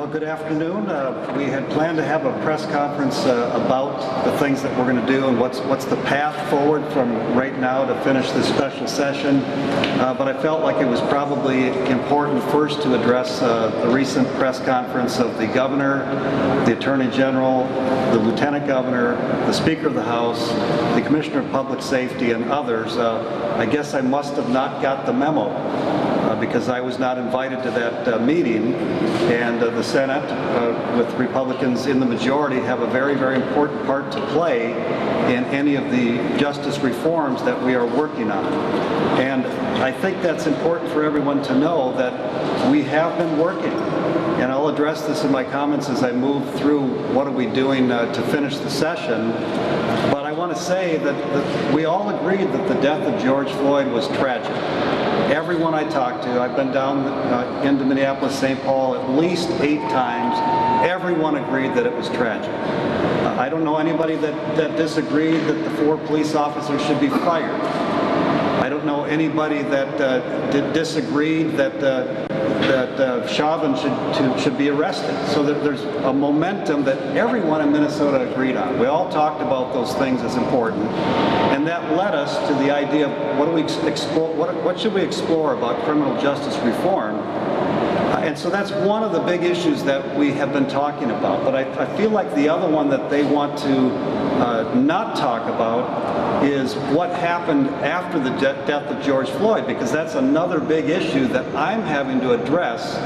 Well, good afternoon. We had planned to have a press conference about the things that we're going to do and what's the path forward from right now to finish this special session. But I felt like it was probably important first to address the recent press conference of the governor, the attorney general, the lieutenant governor, the speaker of the House, the commissioner of public safety, and others. I guess I must have not got the memo. Because I was not invited to that meeting, and the Senate, with Republicans in the majority, have a very, very important part to play in any of the justice reforms that we are working on. And I think that's important for everyone to know that we have been working. And I'll address this in my comments as I move through what are we doing to finish the session. But I want to say that we all agreed that the death of George Floyd was tragic. Everyone I talked to, I've been down into Minneapolis, St. Paul at least 8 times, everyone agreed that it was tragic. I don't know anybody that disagreed that the 4 police officers should be fired. I don't know anybody that disagreed that Chauvin should be arrested. So there's a momentum that everyone in Minnesota agreed on. We all talked about those things as important, and that led us to the idea of what should we explore about criminal justice reform. And so that's one of the big issues that we have been talking about. But I feel like the other one that they want to not talk about is what happened after the death of George Floyd, because that's another big issue that I'm having to address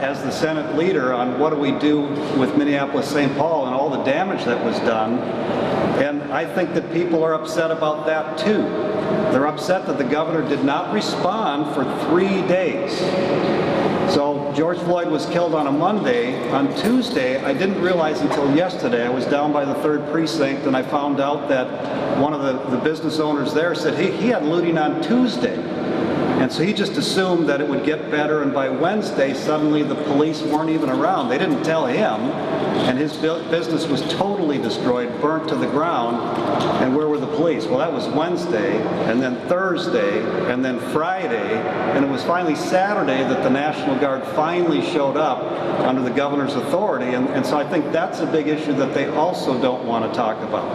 as the Senate leader on what do we do with Minneapolis, St. Paul, and all the damage that was done. And I think that people are upset about that too. They're upset that the governor did not respond for 3 days. So George Floyd was killed on a Monday. On Tuesday, I didn't realize until yesterday, I was down by the 3rd precinct and I found out that one of the business owners there said he had looting on Tuesday. And so he just assumed that it would get better, and by Wednesday, suddenly the police weren't even around. They didn't tell him, and his business was totally destroyed, burnt to the ground. And where were the police? Well, that was Wednesday, and then Thursday, and then Friday, and it was finally Saturday that the National Guard finally showed up under the governor's authority. And so I think that's a big issue that they also don't want to talk about.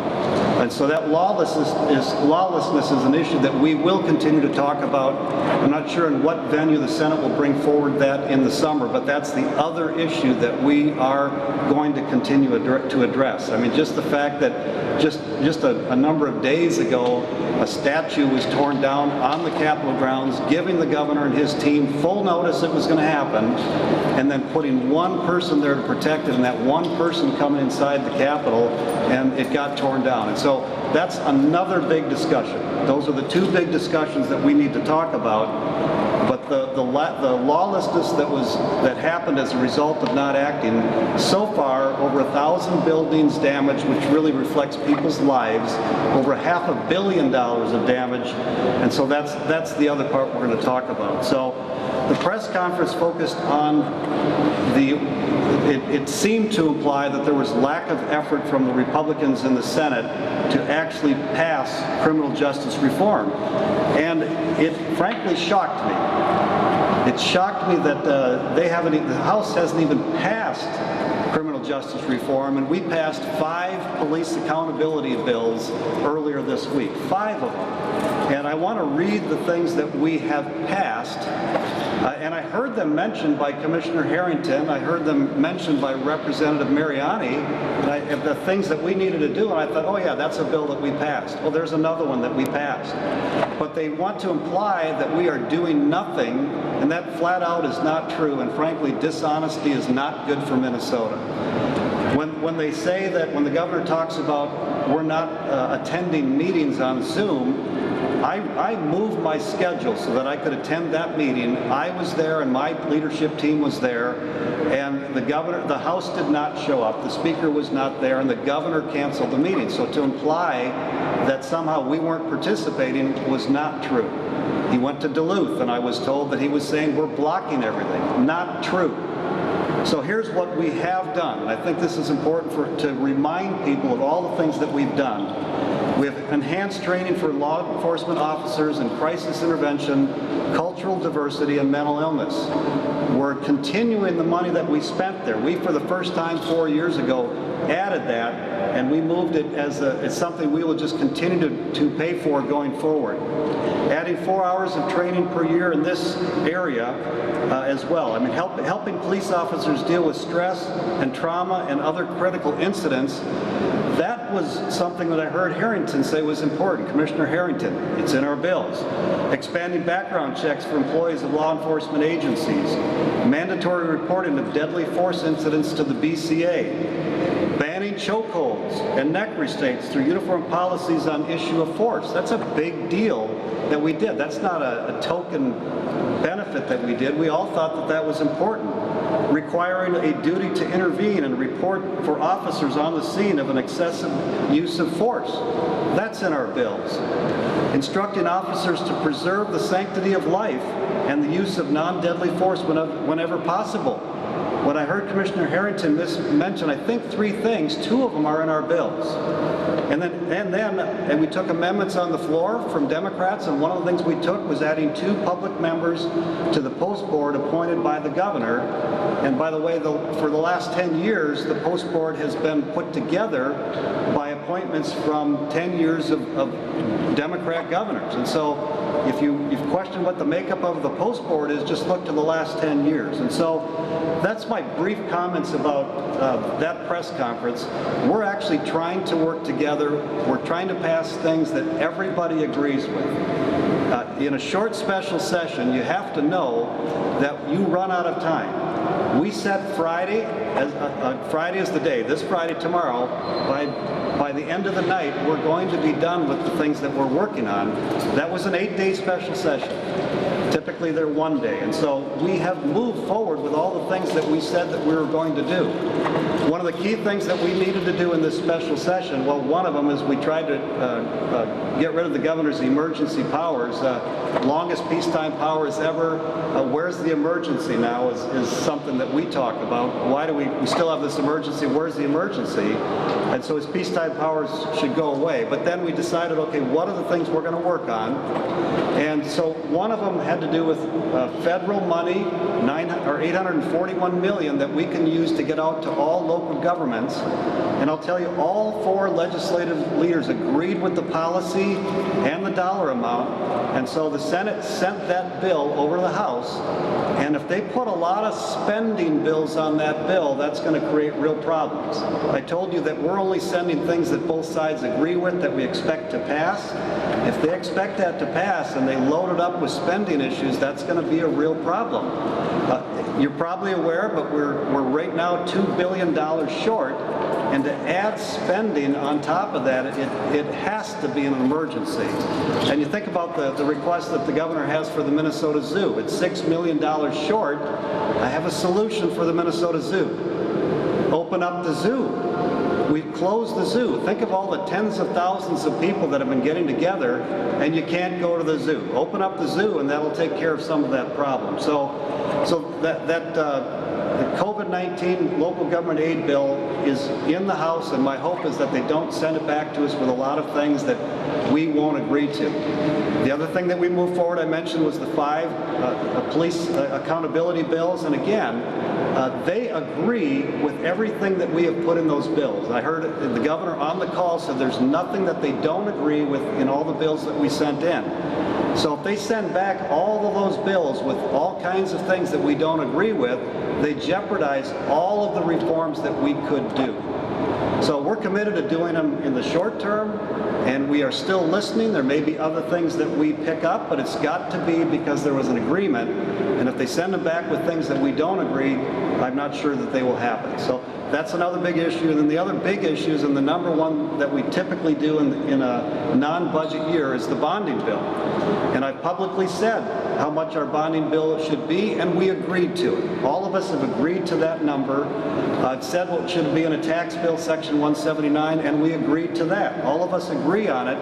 And so that lawlessness is an issue that we will continue to talk about. I'm not sure in what venue the Senate will bring forward that in the summer, but that's the other issue that we are going to continue to address. I mean, just the fact that just a number of days ago, a statue was torn down on the Capitol grounds, giving the governor and his team full notice it was going to happen, and then putting one person there to protect it, and that one person coming inside the Capitol, and it got torn down. And so that's another big discussion. Those are the 2 big discussions that we need to talk about. But the lawlessness that happened as a result of not acting, so far over 1,000 buildings damaged, which really reflects people's lives, over $500 million of damage, and so that's the other part we're going to talk about. So the press conference focused on it seemed to imply that there was lack of effort from the Republicans in the Senate to actually pass criminal justice reform. And it frankly shocked me. It shocked me that the House hasn't even passed criminal justice reform, and we passed 5 police accountability bills earlier this week, 5 of them. And I want to read the things that we have passed. And I heard them mentioned by Commissioner Harrington. I heard them mentioned by Representative Mariani, and the things that we needed to do. And I thought, oh yeah, that's a bill that we passed. Well, there's another one that we passed. But they want to imply that we are doing nothing, and that flat out is not true. And frankly, dishonesty is not good for Minnesota. When they say that, when the governor talks about we're not attending meetings on Zoom, I moved my schedule so that I could attend that meeting. I was there and my leadership team was there, and the House did not show up, the Speaker was not there, and the governor canceled the meeting. So to imply that somehow we weren't participating was not true. He went to Duluth, and I was told that he was saying we're blocking everything. Not true. So here's what we have done, and I think this is important to remind people of all the things that we've done. We have enhanced training for law enforcement officers in crisis intervention, cultural diversity, and mental illness. We're continuing the money that we spent there. We, for the first time 4 years ago, added that, and we moved it as something we will just continue to pay for going forward. Adding 4 hours of training per year in this area as well. I mean, helping police officers deal with stress and trauma and other critical incidents. That was something that I heard Harrington say was important. Commissioner Harrington, it's in our bills. Expanding background checks for employees of law enforcement agencies. Mandatory reporting of deadly force incidents to the BCA. Banning chokeholds and neck restraints through uniform policies on issue of force. That's a big deal that we did. That's not a token benefit that we did. We all thought that that was important. Requiring a duty to intervene and report for officers on the scene of an excessive use of force. That's in our bills. Instructing officers to preserve the sanctity of life and the use of non-deadly force whenever possible. When I heard Commissioner Harrington mention, I think 3 things, 2 of them are in our bills. And we took amendments on the floor from Democrats, and one of the things we took was adding 2 public members to the Post Board appointed by the governor. And by the way, for the last 10 years, the Post Board has been put together by appointments from 10 years of Democrat governors. And so if you question what the makeup of the Post Board is, just look to the last 10 years. And so that's my brief comments about that press conference. We're actually trying to work together. We're trying to pass things that everybody agrees with. In a short special session, you have to know that you run out of time. We set Friday as the day, this Friday, tomorrow, by the end of the night, we're going to be done with the things that we're working on. That was an 8-day special session. Typically they're 1 day. And so we have moved forward with all the things that we said that we were going to do. One of the key things that we needed to do in this special session, well, one of them is we tried to get rid of the governor's emergency powers. Longest peacetime powers ever. Where's the emergency now is something that we talk about. Why do we still have this emergency? Where's the emergency? And so his peacetime powers should go away. But then we decided, okay, what are the things we're going to work on? And so one of them had to do with federal money, $841 million that we can use to get out to all local governments. And I'll tell you, all 4 legislative leaders agreed with the policy and the dollar amount. And so the Senate sent that bill over to the House. And if they put a lot of spending bills on that bill, that's going to create real problems. I told you that we're only sending things that both sides agree with, that we expect to pass. If they expect that to pass and they load it up with spending issues, that's going to be a real problem. You're probably aware, but we're right now $2 billion short. And to add spending on top of that, it has to be an emergency. And you think about the request that the governor has for the Minnesota Zoo. It's $6 million short. I have a solution for the Minnesota Zoo. Open up the zoo. We've closed the zoo. Think of all the tens of thousands of people that have been getting together, and you can't go to the zoo. Open up the zoo, and that'll take care of some of that problem. So the COVID-19 local government aid bill is in the House, and my hope is that they don't send it back to us with a lot of things that we won't agree to. The other thing that we moved forward, I mentioned, was the 5 police accountability bills, and again, they agree with everything that we have put in those bills. I heard the governor on the call said there's nothing that they don't agree with in all the bills that we sent in. So if they send back all of those bills with all kinds of things that we don't agree with, they jeopardize all of the reforms that we could do. So we're committed to doing them in the short term, and we are still listening. There may be other things that we pick up, but it's got to be because there was an agreement. And if they send them back with things that we don't agree, I'm not sure that they will happen. So that's another big issue. And then the other big issues, and the number one that we typically do in a non-budget year, is the bonding bill. And I publicly said how much our bonding bill should be, and we agreed to it. All of us have agreed to that number. It said what should be in a tax bill, Section 179, and we agreed to that. All of us agree on it.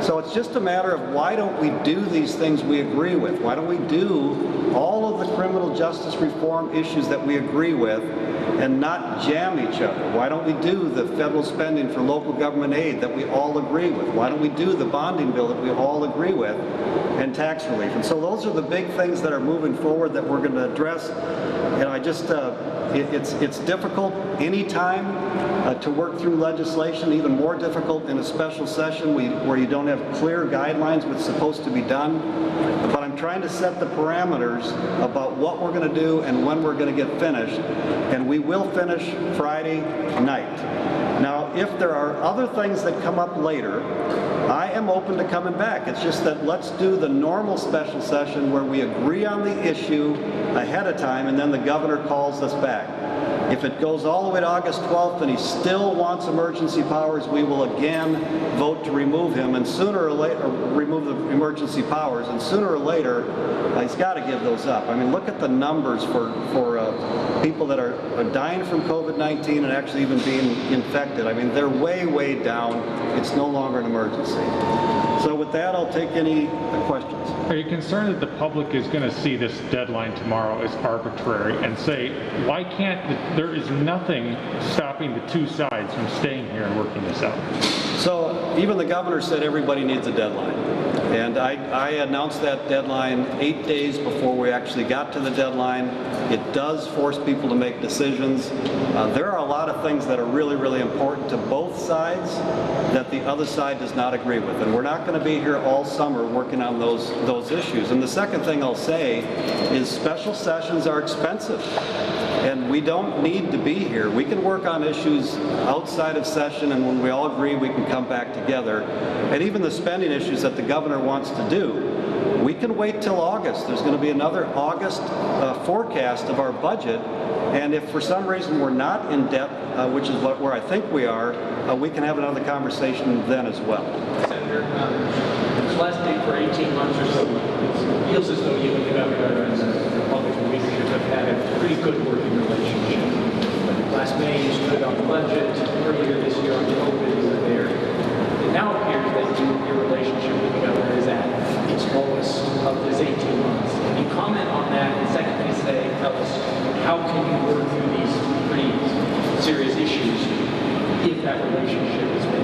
So it's just a matter of why don't we do these things we agree with? Why don't we do all of the criminal justice reform issues that we agree agree with and not jam each other? Why don't we do the federal spending for local government aid that we all agree with? Why don't we do the bonding bill that we all agree with and tax relief? And so those are the big things that are moving forward that we're going to address. And I just, it's difficult anytime to work through legislation, even more difficult in a special session where you don't have clear guidelines what's supposed to be done. But I'm trying to set the parameters about what we're going to do and when we're going to get finished. And we will finish Friday night. Now, if there are other things that come up later, I am open to coming back. It's just that let's do the normal special session where we agree on the issue ahead of time and then the governor calls us back. If it goes all the way to August 12th and he still wants emergency powers, we will again vote to remove him, and sooner or later, remove the emergency powers, and sooner or later, he's got to give those up. I mean, look at the numbers for people that are dying from COVID-19 and actually even being infected. I mean, they're way, way down. It's no longer an emergency. So with that, I'll take any questions. Are you concerned that the public is going to see this deadline tomorrow as arbitrary and say, why can't, there is nothing stopping the two sides from staying here and working this out? So even the governor said everybody needs a deadline. And I announced that deadline 8 days before we actually got to the deadline. It does force people to make decisions. There are a lot of things that are really, really important to both sides that the other side does not agree with. And we're not going to be here all summer working on those issues. And the second thing I'll say is special sessions are expensive. And we don't need to be here. We can work on issues outside of session, and when we all agree, we can come back together. And even the spending issues that the governor wants to do, we can wait till August. There's going to be another August forecast of our budget. And if for some reason we're not in debt, which is where I think we are, we can have another conversation then as well. Senator, this last date for 18 months or so, it feels as though you and the governor and the Republican leadership have had a pretty good working relationship. Last May, you stood on the budget. Earlier this year on COVID, you were there. It now appears that your relationship with the governor is at its lowest of this 18 months. Can you comment on that? And secondly, tell us, how can you work through these pretty serious issues if that relationship has been?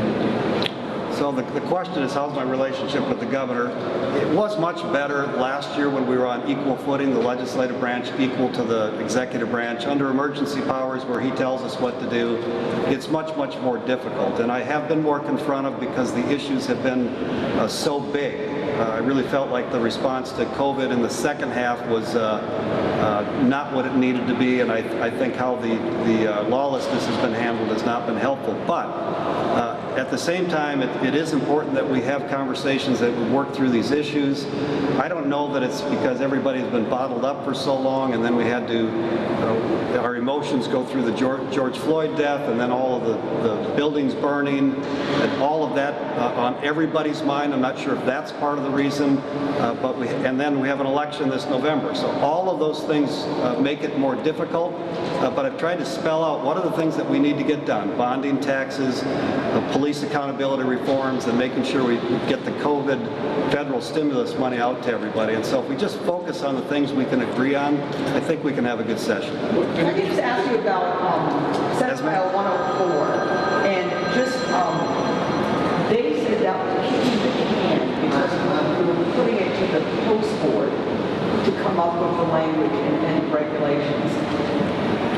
So the question is, how's my relationship with the governor? It was much better last year when we were on equal footing, the legislative branch equal to the executive branch. Under emergency powers, where he tells us what to do, it's much, much more difficult. And I have been more confrontive because the issues have been so big. I really felt like the response to COVID in the second half was not what it needed to be, and I think how the lawlessness has been handled has not been helpful. But at the same time, it is important that we have conversations that we work through these issues. I don't know that it's because everybody's been bottled up for so long, and then we had to, our emotions go through the George Floyd death, and then all of the buildings burning, and all of that on everybody's mind. I'm not sure if that's part of the reason, and then we have an election this November. So all of those things make it more difficult, but I've tried to spell out what are the things that we need to get done: bonding, taxes, police accountability reforms, and making sure we get the COVID federal stimulus money out to everybody. And so if we just focus on the things we can agree on, I think we can have a good session. Can I just ask you about Senate Bill 104, and just, they said that was kicking the can because we were putting it to the post board to come up with the language and regulations.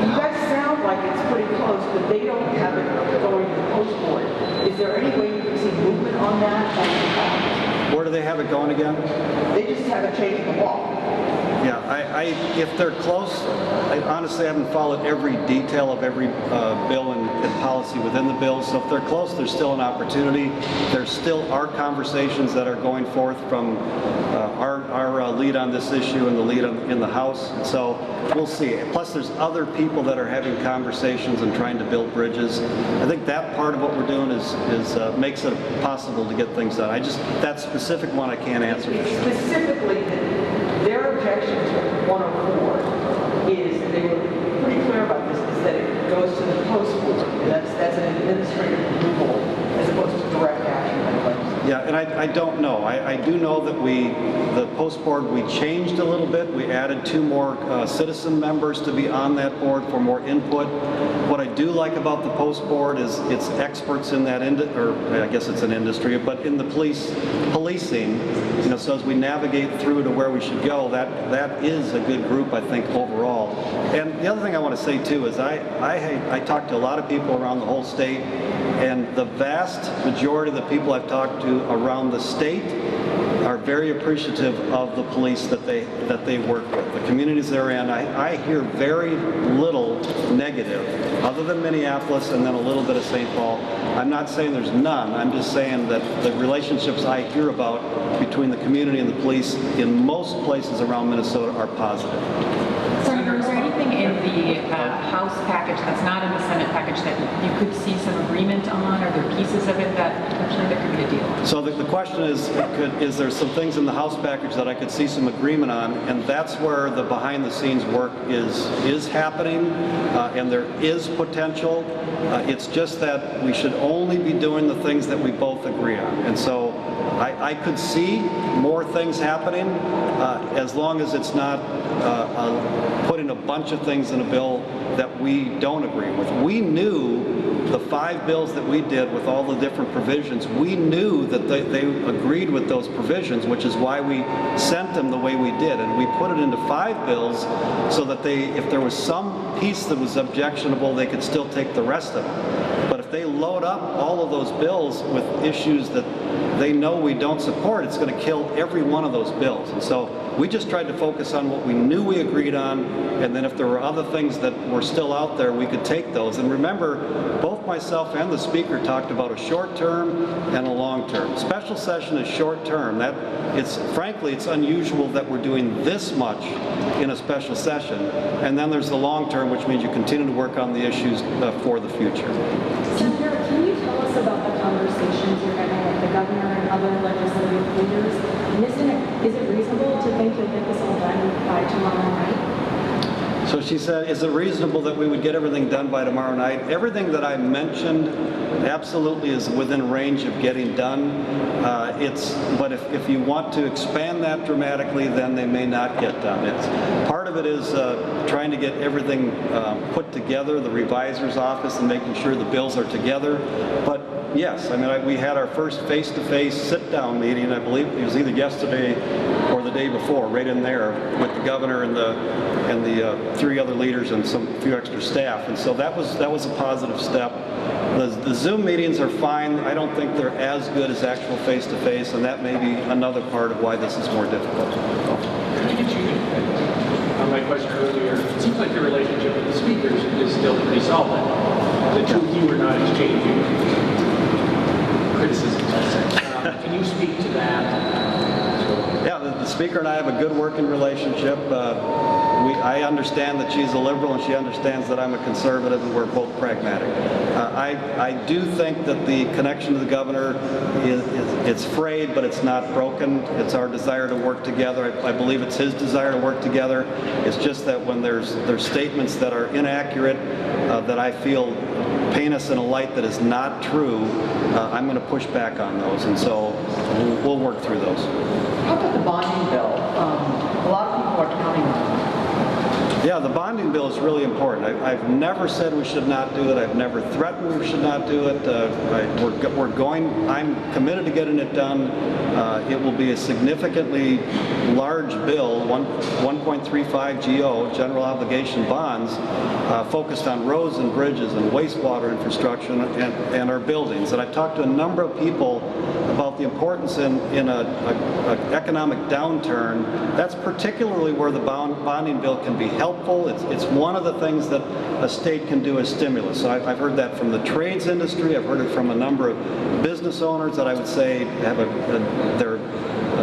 You guys sound like it's pretty close, but they don't have it going to the post board. Is there any way you can see movement on that? Where do they have it going again? They just haven't changed the law. Yeah, if they're close, I honestly haven't followed every detail of every bill and policy within the bill. So if they're close, there's still an opportunity. There still are conversations that are going forth from our lead on this issue and the lead in the House. So we'll see. Plus, there's other people that are having conversations and trying to build bridges. I think that part of what we're doing is makes it possible to get things done. That specific one I can't answer. Specifically, their objection to 104 is, and they were pretty clear about this, is that it goes to the post board. And that's an administrative approval as opposed to direct action. Yeah, and I don't know. I do know that the post board, we changed a little bit. We added 2 more citizen members to be on that board for more input. What I do like about the post board is it's experts in that, or I guess it's an industry, but in the policing, so as we navigate through to where we should go, that is a good group, I think, overall. And the other thing I want to say too is I talk to a lot of people around the whole state, and the vast majority of the people I've talked to around the state are very appreciative of the police that they work with, the communities they're in. I hear very little negative, other than Minneapolis and then a little bit of St. Paul. I'm not saying there's none. I'm just saying that the relationships I hear about between the community and the police in most places around Minnesota are positive. Senator, is there anything in the House package that's not in the Senate package that you could see some agreement on? Are there pieces of it that potentially there could be a deal? So the question is there some things in the House package that I could see some agreement on? And that's where the behind-the-scenes work is happening, and there is potential. It's just that we should only be doing the things that we both agree on. And so I could see more things happening as long as it's not putting a bunch of things in a bill that we don't agree with. We knew the 5 bills that we did with all the different provisions, we knew that they agreed with those provisions, which is why we sent them the way we did. And we put it into 5 bills so that if there was some piece that was objectionable, they could still take the rest of them. But if they load up all of those bills with issues that they know we don't support, it's going to kill every one of those bills. And so we just tried to focus on what we knew we agreed on, and then if there were other things that were still out there, we could take those. And remember, both myself and the speaker talked about a short term and a long term. Special session is short term. Frankly, it's unusual that we're doing this much in a special session. And then there's the long term, which means you continue to work on the issues for the future. Senator, can you tell us about the conversations you're having with the governor and other legislative leaders? And is it reasonable to think you'll get this all done by tomorrow night? So she said, is it reasonable that we would get everything done by tomorrow night? Everything that I mentioned absolutely is within range of getting done. But if you want to expand that dramatically, then they may not get done. Part of it is trying to get everything put together, the revisor's office, and making sure the bills are together. But yes, I mean, we had our first face-to-face sit-down meeting, I believe it was either yesterday or the day before, right in there with the governor and the 3 other leaders and a few extra staff. And so that was a positive step. The Zoom meetings are fine. I don't think they're as good as actual face-to-face, and that may be another part of why this is more difficult. Can I get you on my question earlier? It seems like your relationship with the speakers is still pretty solid. The two of you are not exchanging criticisms, I say. Can you speak to that? Yeah, the speaker and I have a good working relationship. I understand that she's a liberal and she understands that I'm a conservative, and we're both pragmatic. I do think that the connection to the governor it's frayed, but it's not broken. It's our desire to work together. I believe it's his desire to work together. It's just that when there's statements that are inaccurate, that I feel paint us in a light that is not true, I'm going to push back on those, and so we'll work through those. How about the bonding bill? A lot of people are counting on it. Yeah, the bonding bill is really important. I've never said we should not do it. I've never threatened we should not do it. I'm committed to getting it done. It will be a significantly large bill, 1.35 GO, general obligation bonds, focused on roads and bridges and wastewater infrastructure and our buildings. And I've talked to a number of people about the importance in an economic downturn. That's particularly where the bonding bill can be helpful. It's one of the things that a state can do as stimulus. So I've heard that from the trades industry. I've heard it from a number of business owners that I would say have they're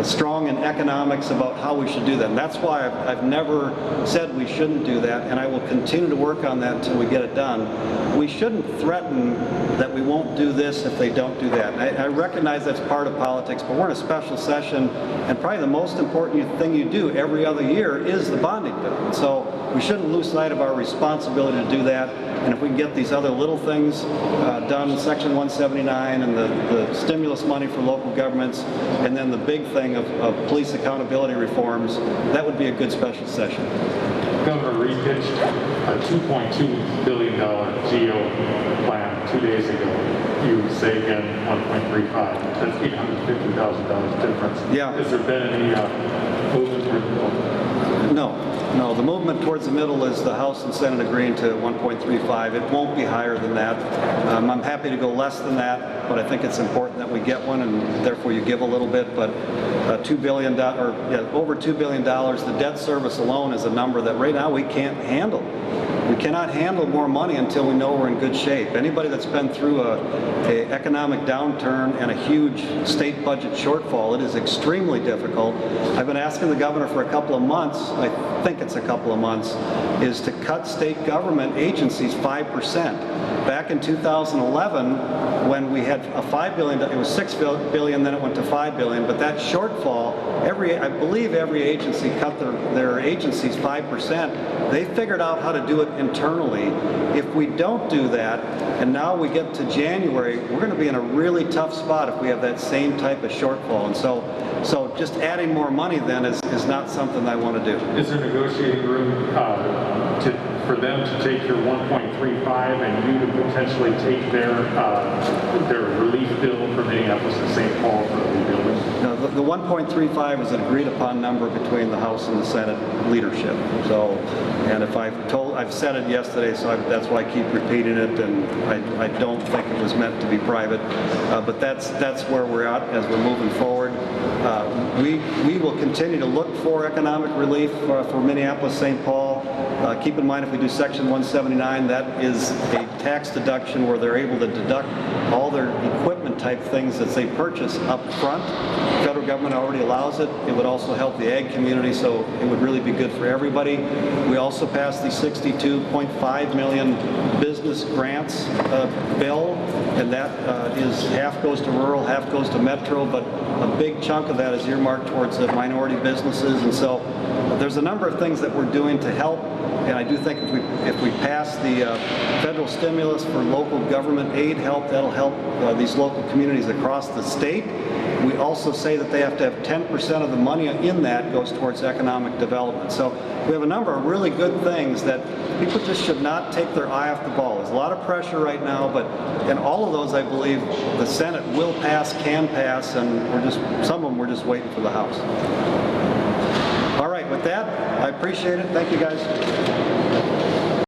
strong in economics about how we should do that. And that's why I've never said we shouldn't do that, and I will continue to work on that until we get it done. We shouldn't threaten that we won't do this if they don't do that. And I recognize that's part of politics, but we're in a special session, and probably the most important thing you do every other year is the bonding bill. And so we shouldn't lose sight of our responsibility to do that. And if we can get these other little things done, Section 179 and the stimulus money for local governments, and then the big thing of police accountability reforms, that would be a good special session. Governor Reed pitched a $2.2 billion GO plan 2 days ago. You say again 1.35. That's $850,000 difference. Yeah. Has there been any movement toward the middle? No, the movement towards the middle is the House and Senate agreeing to 1.35. It won't be higher than that. I'm happy to go less than that, but I think it's important that we get one, and therefore you give a little bit. But $2 billion, over $2 billion, the debt service alone is a number that right now we can't handle. We cannot handle more money until we know we're in good shape. Anybody that's been through a economic downturn and a huge state budget shortfall, it is extremely difficult. I've been asking the governor for a couple of months, I think it's a couple of months, is to cut state government agencies 5%. Back in 2011, when we had a $5 billion, it was $6 billion, then it went to $5 billion, but that shortfall, I believe every agency cut their agencies 5%. They figured out how to do it internally. If we don't do that, and now we get to January, we're going to be in a really tough spot if we have that same type of shortfall. And so just adding more money then is not something I want to do. Is there negotiating room for them to take your 1.35 and you to potentially take their relief bill for Minneapolis and St. Paul for the rebuilding? No, the 1.35 is an agreed upon number between the House and the Senate leadership. So, and if I've said it yesterday, so that's why I keep repeating it, and I don't think it was meant to be private. But that's where we're at as we're moving forward. We will continue to look for economic relief for Minneapolis, St. Paul. Keep in mind, if we do Section 179, that is a tax deduction where they're able to deduct all their equipment type things that they purchase up front. The federal government already allows it. It would also help the ag community, so it would really be good for everybody. We also passed the $62.5 million business grants bill, and that is half goes to rural, half goes to metro, but a big chunk of that is earmarked towards the minority businesses. And so there's a number of things that we're doing to help. And I do think if we pass the federal stimulus for local government aid help, that'll help these local communities across the state. We also say that they have to have 10% of the money in that goes towards economic development. So we have a number of really good things that people just should not take their eye off the ball. There's a lot of pressure right now, but in all of those, I believe the Senate will pass, can pass, and some of them we're just waiting for the House. All right, with that, I appreciate it. Thank you, guys.